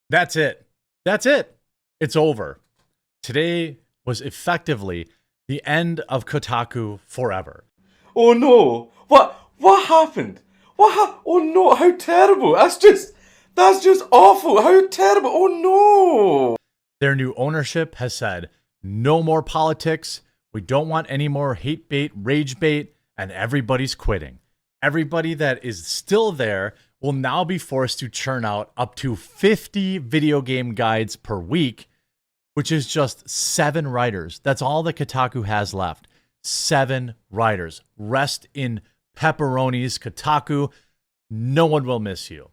That's it. That's it. It's over. Today was effectively the end of Kotaku forever. Oh no! What happened? Oh no! How terrible! That's just awful. How terrible! Oh no! Their new ownership has said no more politics. We don't want any more hate bait, rage bait, and everybody's quitting. Everybody that is still there will now be forced to churn out up to 50 video game guides per week, which is just 7 writers. That's all that Kotaku has left. 7 writers. Rest in pepperonis, Kotaku. No one will miss you.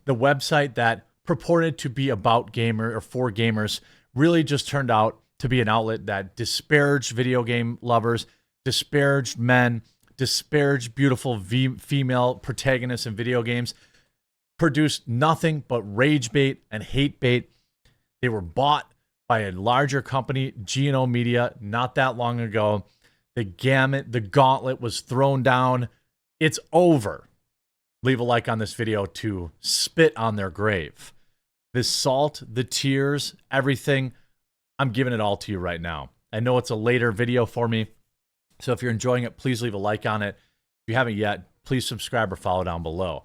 The website that purported to be about gamer or for gamers really just turned out to be an outlet that disparaged video game lovers, disparaged men, disparaged beautiful female protagonists in video games, produced nothing but rage bait and hate bait. They were bought by a larger company, G&O Media, not that long ago. The gauntlet was thrown down. It's over. Leave a like on this video to spit on their grave. The salt, the tears, everything, I'm giving it all to you right now. I know it's a later video for me, so if you're enjoying it, please leave a like on it. If you haven't yet, please subscribe or follow down below.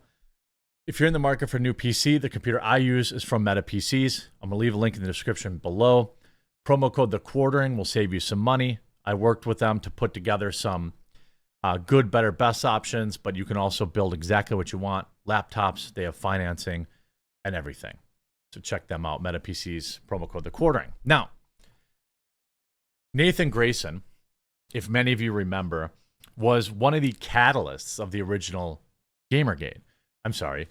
If you're in the market for a new PC, the computer I use is from Meta PCs. I'm going to leave a link in the description below. Promo code The Quartering will save you some money. I worked with them to put together some good, better, best options, but you can also build exactly what you want. Laptops, they have financing and everything. So check them out. Meta PCs, promo code The Quartering. Now, Nathan Grayson, if many of you remember, was one of the catalysts of the original Gamergate. I'm sorry,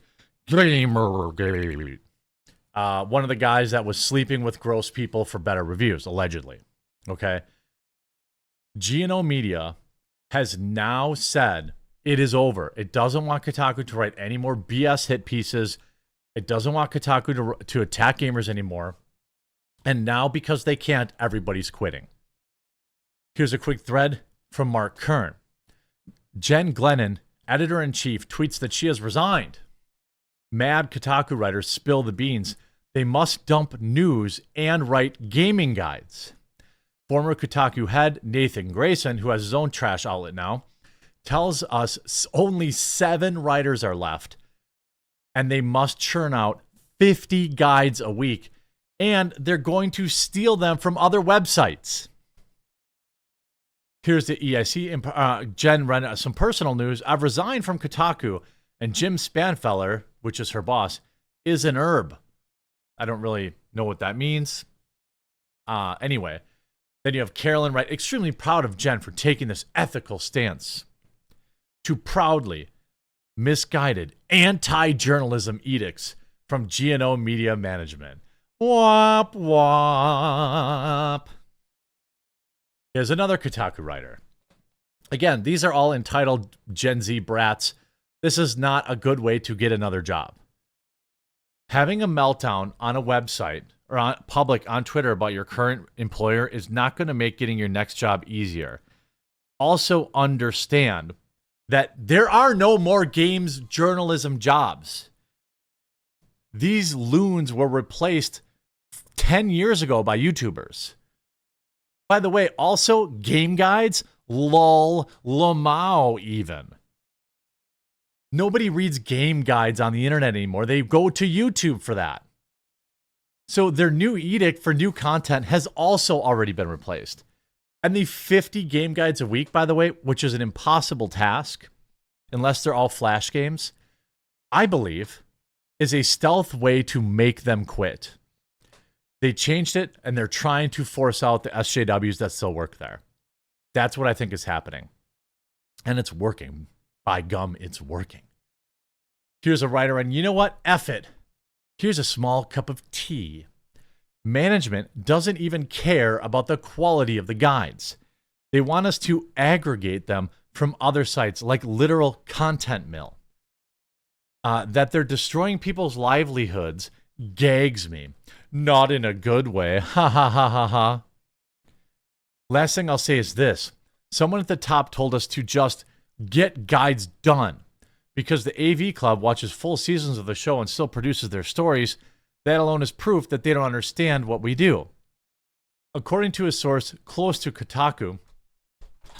Gamergate. One of the guys that was sleeping with gross people for better reviews, allegedly. Okay. G&O Media has now said it is over. It doesn't want Kotaku to write any more BS hit pieces. It doesn't want Kotaku to attack gamers anymore. And now, because they can't, everybody's quitting. Here's a quick thread from Mark Kern. Jen Glennon, editor-in-chief, tweets that she has resigned. Mad Kotaku writers spill the beans. They must dump news and write gaming guides. Former Kotaku head Nathan Grayson, who has his own trash outlet now, tells us only 7 writers are left, and they must churn out 50 guides a week, and they're going to steal them from other websites. Here's the EIC. Jen ran some personal news. I've resigned from Kotaku, and Jim Spanfeller, which is her boss, is an herb. I don't really know what that means. Anyway, then you have Carolyn Wright, extremely proud of Jen for taking this ethical stance to proudly misguided anti-journalism edicts from G&O Media Management. Wop, wop. Here's another Kotaku writer. Again, these are all entitled Gen Z brats. This is not a good way to get another job. Having a meltdown on a website or on public on Twitter about your current employer is not going to make getting your next job easier. Also understand that there are no more games journalism jobs. These loons were replaced 10 years ago by YouTubers. By the way, also game guides, lol, lamau even. Nobody reads game guides on the internet anymore. They go to YouTube for that. So their new edict for new content has also already been replaced. And the 50 game guides a week, by the way, which is an impossible task, unless they're all Flash games, I believe is a stealth way to make them quit. They changed it, and they're trying to force out the SJWs that still work there. That's what I think is happening. And it's working. By gum, it's working. Here's a writer, and you know what? F it. Here's a small cup of tea. Management doesn't even care about the quality of the guides. They want us to aggregate them from other sites like literal content mill. That they're destroying people's livelihoods gags me. Not in a good way. Ha ha ha ha ha. Last thing I'll say is this. Someone at the top told us to just get guides done because the AV Club watches full seasons of the show and still produces their stories. That alone is proof that they don't understand what we do. According to a source close to Kotaku,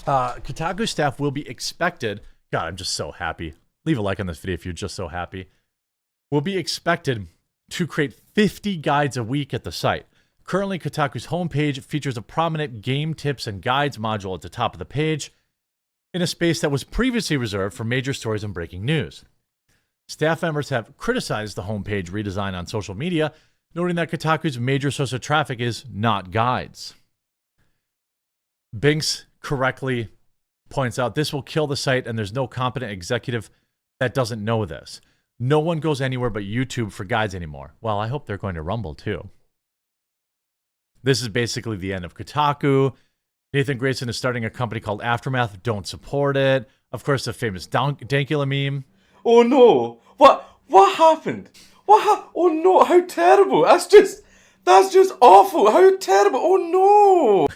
Kotaku staff will be expected. God, I'm just so happy. Leave a like on this video if you're just so happy. Will be expected to create 50 guides a week at the site. Currently, Kotaku's homepage features a prominent game tips and guides module at the top of the page in a space that was previously reserved for major stories and breaking news. Staff members have criticized the homepage redesign on social media, noting that Kotaku's major source of traffic is not guides. Binks correctly points out this will kill the site and there's no competent executive that doesn't know this. No one goes anywhere but YouTube for guides anymore. Well, I hope they're going to Rumble too. This is basically the end of Kotaku. Nathan Grayson is starting a company called Aftermath. Don't support it. Of course, the famous Dankula meme. Oh no! What happened? Oh no! How terrible! That's just awful! How terrible! Oh no!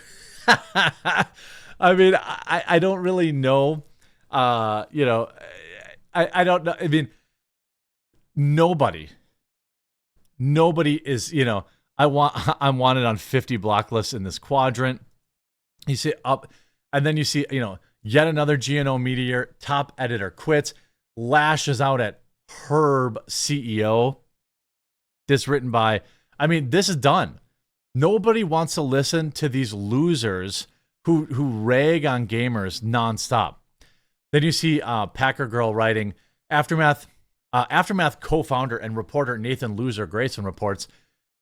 I mean, I don't really know. I don't know. I mean, nobody is, I'm wanted on 50 block lists in this quadrant. You see up, and then you see, yet another GNO meteor top editor quits, lashes out at Herb CEO. This written by, this is done. Nobody wants to listen to these losers who rag on gamers nonstop. Then you see Packer Girl writing, Aftermath co-founder and reporter Nathan Loser Grayson reports,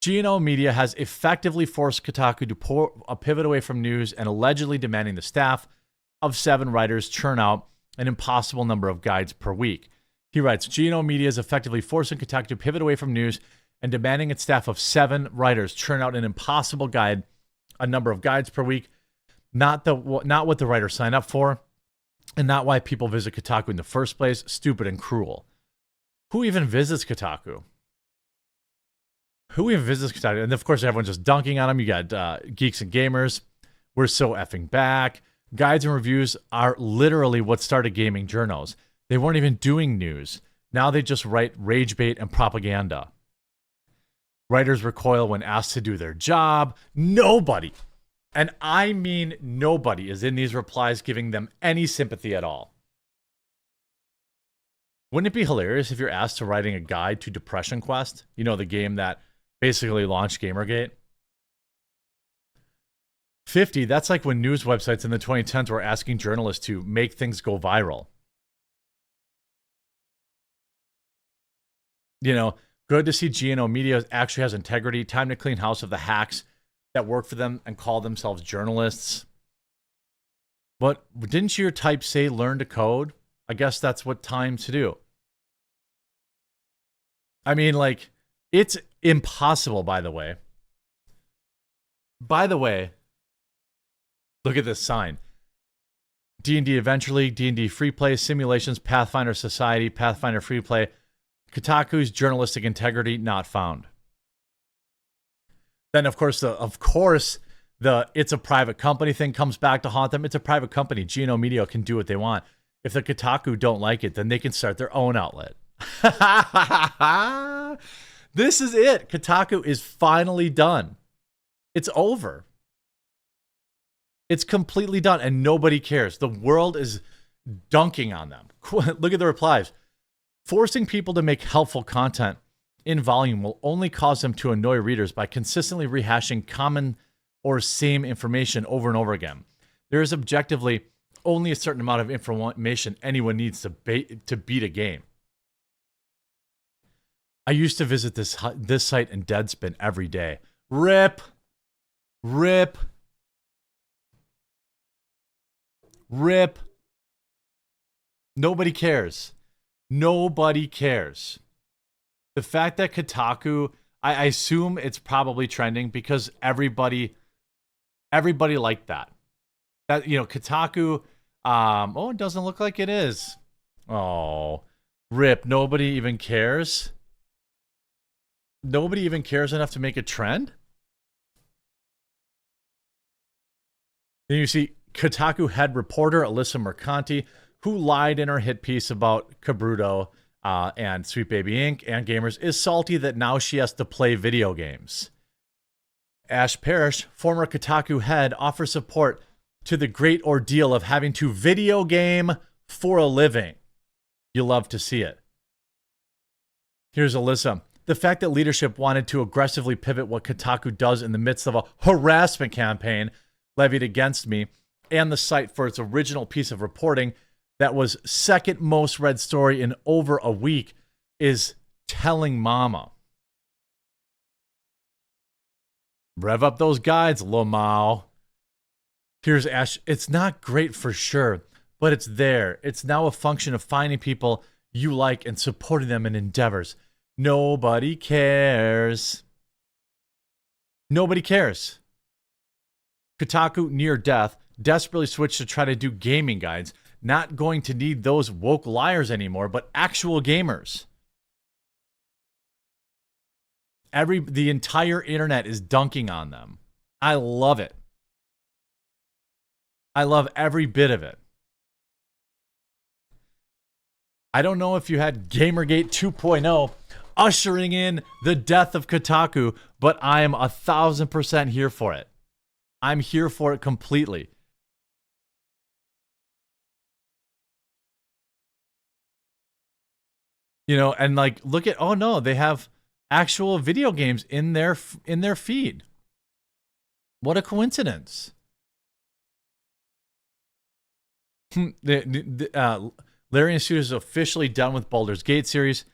GNO Media has effectively forced Kotaku to pivot away from news and allegedly demanding the staff of 7 writers churn out an impossible number of guides per week. He writes, GNO Media is effectively forcing Kotaku to pivot away from news and demanding its staff of 7 writers churn out an impossible a number of guides per week. Not what the writers sign up for, and not why people visit Kotaku in the first place. Stupid and cruel. Who even visits Kotaku? And of course, everyone's just dunking on them. You got Geeks and Gamers. We're so effing back. Guides and reviews are literally what started gaming journos. They weren't even doing news. Now they just write rage bait and propaganda. Writers recoil when asked to do their job. Nobody, and I mean nobody, is in these replies giving them any sympathy at all. Wouldn't it be hilarious if you're asked to writing a guide to Depression Quest? The game that basically launched Gamergate. 50, that's like when news websites in the 2010s were asking journalists to make things go viral. Good to see GNO Media actually has integrity. Time to clean house of the hacks that work for them and call themselves journalists. But didn't your type say learn to code? I guess that's what time to do. It's impossible, by the way. Look at this sign. D&D Adventure League, D&D Free Play, Simulations, Pathfinder Society, Pathfinder Free Play. Kotaku's journalistic integrity not found. Then, of course, the it's a private company thing comes back to haunt them. It's a private company. GNO Media can do what they want. If the Kotaku don't like it, then they can start their own outlet. This is it. Kotaku is finally done. It's over. It's completely done, and nobody cares. The world is dunking on them. Look at the replies. Forcing people to make helpful content in volume will only cause them to annoy readers by consistently rehashing common or same information over and over again. There is objectively only a certain amount of information anyone needs to beat a game. I used to visit this site in Deadspin every day. Rip. Nobody cares. Nobody cares. The fact that Kotaku, I assume it's probably trending because everybody liked that. Kotaku, it doesn't look like it is. Oh, rip. Nobody even cares. Nobody even cares enough to make a trend? Then you see Kotaku head reporter Alyssa Mercanti, who lied in her hit piece about Kabruto and Sweet Baby Inc. and Gamers is salty that now she has to play video games. Ash Parrish, former Kotaku head, offers support to the great ordeal of having to video game for a living. You love to see it. Here's Alyssa. The fact that leadership wanted to aggressively pivot what Kotaku does in the midst of a harassment campaign levied against me and the site for its original piece of reporting that was second most read story in over a week is telling mama. Rev up those guides, Lomao. Here's Ash. It's not great for sure, but it's there. It's now a function of finding people you like and supporting them in endeavors. Nobody cares. Nobody cares. Kotaku near death desperately switched to try to do gaming guides. Not going to need those woke liars anymore, but actual gamers. The entire internet is dunking on them. I love it. I love every bit of it. I don't know if you had Gamergate 2.0 ushering in the death of Kotaku, but I am 1,000% here for it. I'm here for it completely. You know, and like, look at, oh no, they have actual video games in their feed. What a coincidence. Larian Studios is officially done with Baldur's Gate series.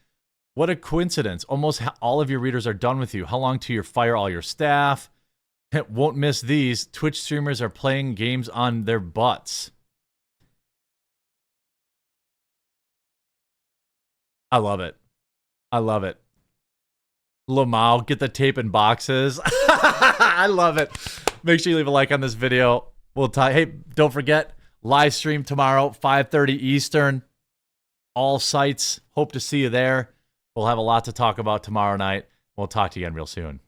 What a coincidence. Almost all of your readers are done with you. How long till you fire all your staff? Won't miss these. Twitch streamers are playing games on their butts. I love it. I love it. Lamau, get the tape in boxes. I love it. Make sure you leave a like on this video. We'll talk. Hey, don't forget, live stream tomorrow, 5:30 Eastern. All sites. Hope to see you there. We'll have a lot to talk about tomorrow night. We'll talk to you again real soon.